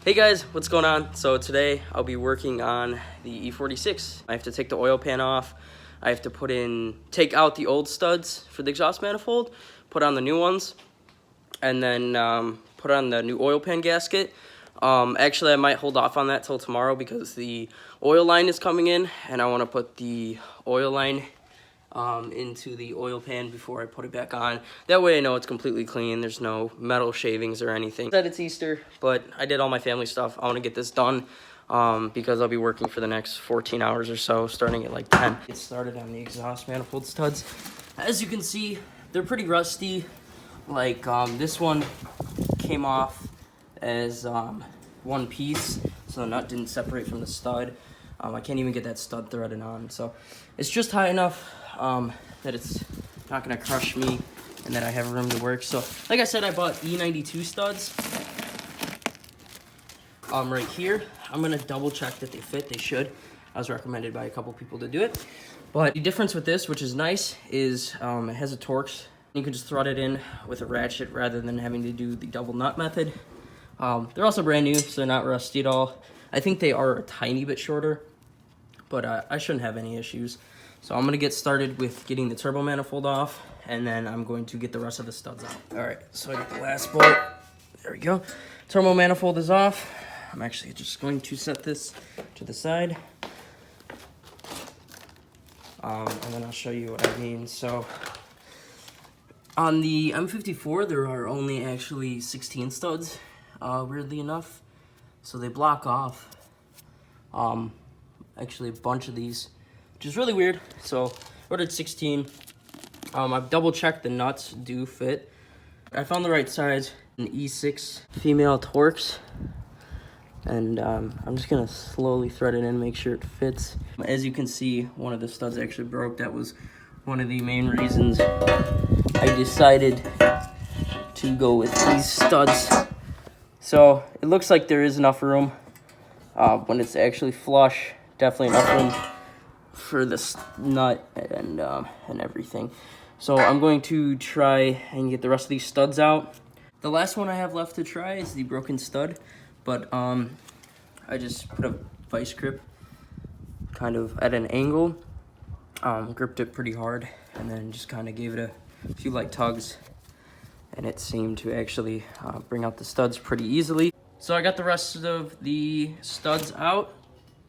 Hey guys, what's going on? So today I'll be working on the E46. I have to take the oil pan off. I have to take out the old studs for the exhaust manifold, put on the new ones, and then put on the new oil pan gasket. Actually, I might hold off on that till tomorrow because the oil line is coming in, and I want to put the oil line into the oil pan before I put it back on. That way I know it's completely clean. There's no metal shavings or anything. Said it's Easter, but I did all my family stuff. I want to get this done because I'll be working for the next 14 hours or so, starting at like 10. Get started on the exhaust manifold studs. As you can see, they're pretty rusty. Like this one came off as one piece, so the nut didn't separate from the stud. I can't even get that stud threaded on, so it's just high enough that it's not gonna crush me and that I have room to work. So like I said, I bought E92 studs right here. I'm gonna double check that they fit. They should. I was recommended by a couple people to do it. But the difference with this, which is nice, is it has a Torx. You can just thread it in with a ratchet rather than having to do the double nut method. They're also brand new, so they're not rusty at all. I think they are a tiny bit shorter, but I shouldn't have any issues. So I'm gonna get started with getting the turbo manifold off, and then I'm going to get the rest of the studs out. All right, so I got the last bolt. There we go. Turbo manifold is off. I'm actually just going to set this to the side. And then I'll show you what I mean. So on the M54, there are only actually 16 studs, weirdly enough. So they block off actually a bunch of these, which is really weird. So ordered 16. I've double checked the nuts do fit. I found the right size, an E6 female Torx. And I'm just gonna slowly thread it in, make sure it fits. As you can see, one of the studs actually broke. That was one of the main reasons I decided to go with these studs. So it looks like there is enough room when it's actually flush. Definitely enough room for this nut and everything. So I'm going to try and get the rest of these studs out. The last one I have left to try is the broken stud, but I just put a vice grip kind of at an angle, gripped it pretty hard, and then just kind of gave it a few light tugs, and it seemed to actually bring out the studs pretty easily. So I got the rest of the studs out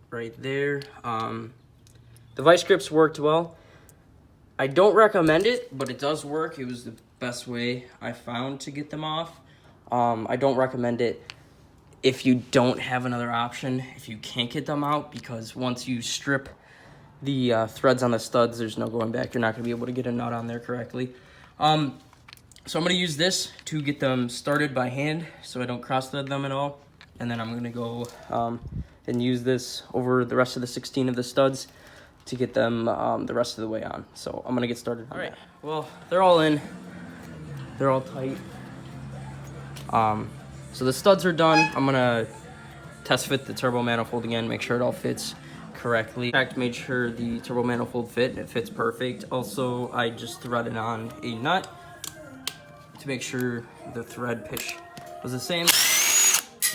right there. The vice grips worked well. I don't recommend it, but it does work. It was the best way I found to get them off. I don't recommend it if you don't have another option, if you can't get them out, because once you strip the threads on the studs, there's no going back. You're not gonna be able to get a nut on there correctly. So I'm gonna use this to get them started by hand so I don't cross thread them at all. And then I'm gonna go and use this over the rest of the 16 of the studs to get them the rest of the way on. So I'm gonna get started. All right, well, they're all in. They're all tight. So the studs are done. I'm gonna test fit the turbo manifold again, make sure it all fits correctly. In fact, made sure the turbo manifold fit, and it fits perfect. Also, I just threaded on a nut to make sure the thread pitch was the same,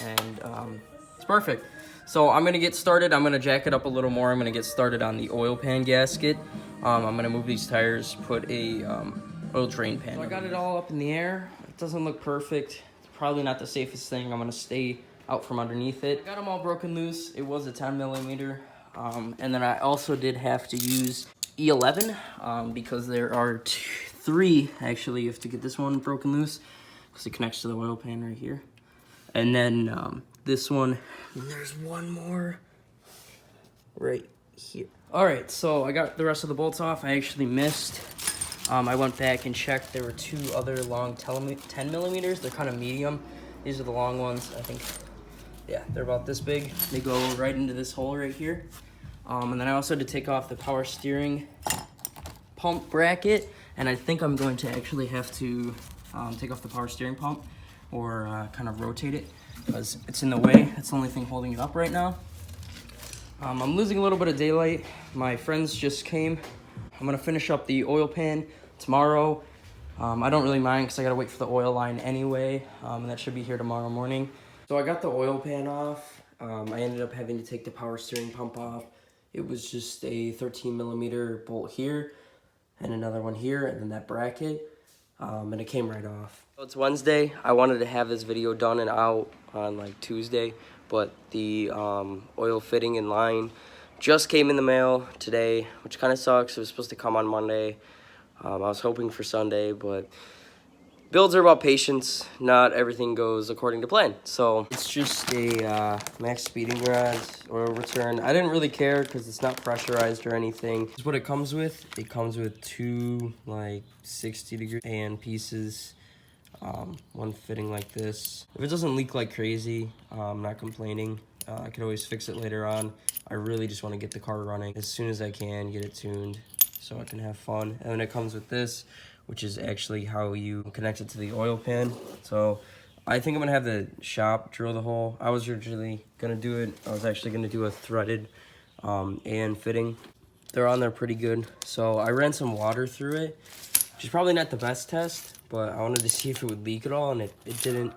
and it's perfect. So I'm gonna get started. I'm gonna jack it up a little more. I'm gonna get started on the oil pan gasket. I'm gonna move these tires, put a oil drain pan. So I got it all up in the air. It doesn't look perfect. It's probably not the safest thing. I'm gonna stay out from underneath it. I got them all broken loose. It was a 10 millimeter. And then I also did have to use E11 because there are three, actually. You have to get this one broken loose because it connects to the oil pan right here. And then this one, and there's one more right here. All right, so I got the rest of the bolts off. I actually missed. I went back and checked. There were two other long 10 millimeters. They're kind of medium. These are the long ones. I think, yeah, they're about this big. They go right into this hole right here. And then I also had to take off the power steering pump bracket. And I think I'm going to actually have to take off the power steering pump or kind of rotate it because it's in the way. That's the only thing holding it up right now. I'm losing a little bit of daylight. My friends just came. I'm gonna finish up the oil pan tomorrow. I don't really mind because I gotta wait for the oil line anyway, and that should be here tomorrow morning. So I got the oil pan off. I ended up having to take the power steering pump off. It was just a 13mm bolt here and another one here, and then that bracket, and it came right off. So it's Wednesday. I wanted to have this video done and out on like Tuesday, but the oil fitting and line just came in the mail today, which kind of sucks. It was supposed to come on Monday. I was hoping for Sunday, but builds are about patience. Not everything goes according to plan. So it's just a max speeding rods oil return. I didn't really care because it's not pressurized or anything. This is what it comes with. It comes with two like 60-degree pan pieces. One fitting like this. If it doesn't leak like crazy, I'm not complaining. I could always fix it later on. I really just want to get the car running as soon as I can, get it tuned so I can have fun. And then it comes with this, which is actually how you connect it to the oil pan. So I think I'm gonna have the shop drill the hole. I was originally gonna do it. I was actually gonna do a threaded AN fitting. They're on there pretty good. So I ran some water through it, which is probably not the best test, but I wanted to see if it would leak at all, and it didn't.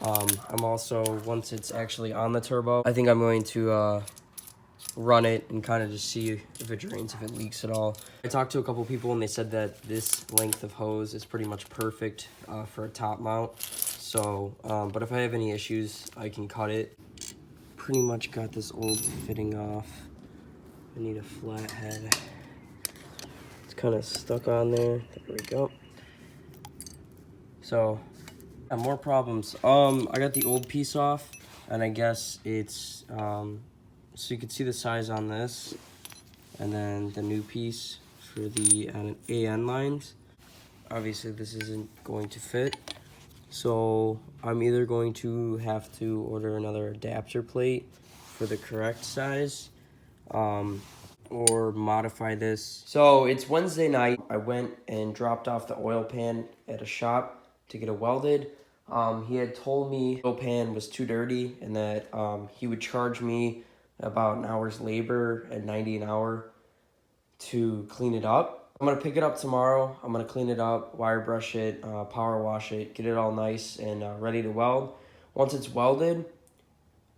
I'm also, once it's actually on the turbo, I think I'm going to run it and kind of just see if it drains, if it leaks at all. I talked to a couple people and they said that this length of hose is pretty much perfect for a top mount. So, but if I have any issues, I can cut it. Pretty much got this old fitting off. I need a flat head. It's kind of stuck on there. There we go. So, more problems. I got the old piece off, and I guess it's so you can see the size on this, and then the new piece for the AN lines. Obviously this isn't going to fit, so I'm either going to have to order another adapter plate for the correct size, or modify this. So it's Wednesday night. I went and dropped off the oil pan at a shop to get it welded. He had told me the oil pan was too dirty and that he would charge me about an hour's labor at $90 an hour to clean it up. I'm gonna pick it up tomorrow. I'm gonna clean it up, wire brush it, power wash it, get it all nice and ready to weld. Once it's welded,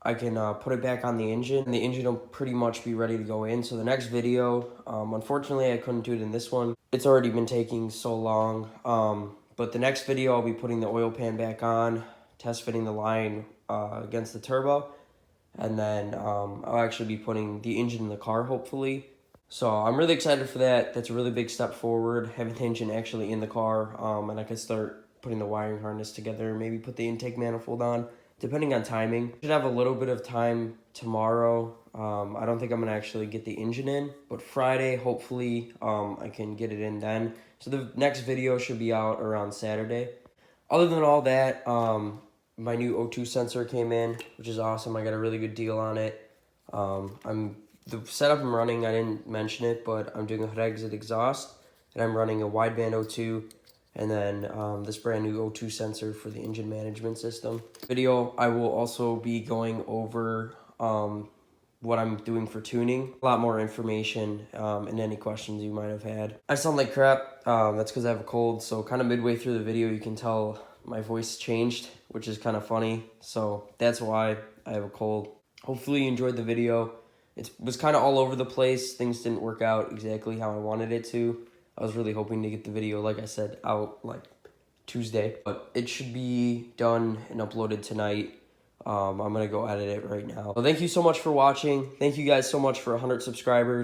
I can put it back on the engine, and the engine will pretty much be ready to go in. So the next video, unfortunately I couldn't do it in this one. It's already been taking so long. But the next video I'll be putting the oil pan back on, test fitting the line against the turbo. And then I'll actually be putting the engine in the car, hopefully. So I'm really excited for that. That's a really big step forward, having the engine actually in the car. And I can start putting the wiring harness together, maybe put the intake manifold on, depending on timing. Should have a little bit of time tomorrow. I don't think I'm going to actually get the engine in, but Friday, hopefully, I can get it in then. So the next video should be out around Saturday. Other than all that, my new O2 sensor came in, which is awesome. I got a really good deal on it. The setup I'm running, I didn't mention it, but I'm doing a hood exit exhaust, and I'm running a wideband O2, and then this brand new O2 sensor for the engine management system. Video, I will also be going over what I'm doing for tuning, a lot more information, and any questions you might have had. I sound like crap. That's because I have a cold, so kind of midway through the video, you can tell my voice changed, which is kind of funny. So that's why I have a cold. Hopefully you enjoyed the video. It was kind of all over the place. Things didn't work out exactly how I wanted it to. I was really hoping to get the video, like I said, out like Tuesday, but it should be done and uploaded tonight. I'm gonna go edit it right now. Well, thank you so much for watching. Thank you guys so much for 100 subscribers.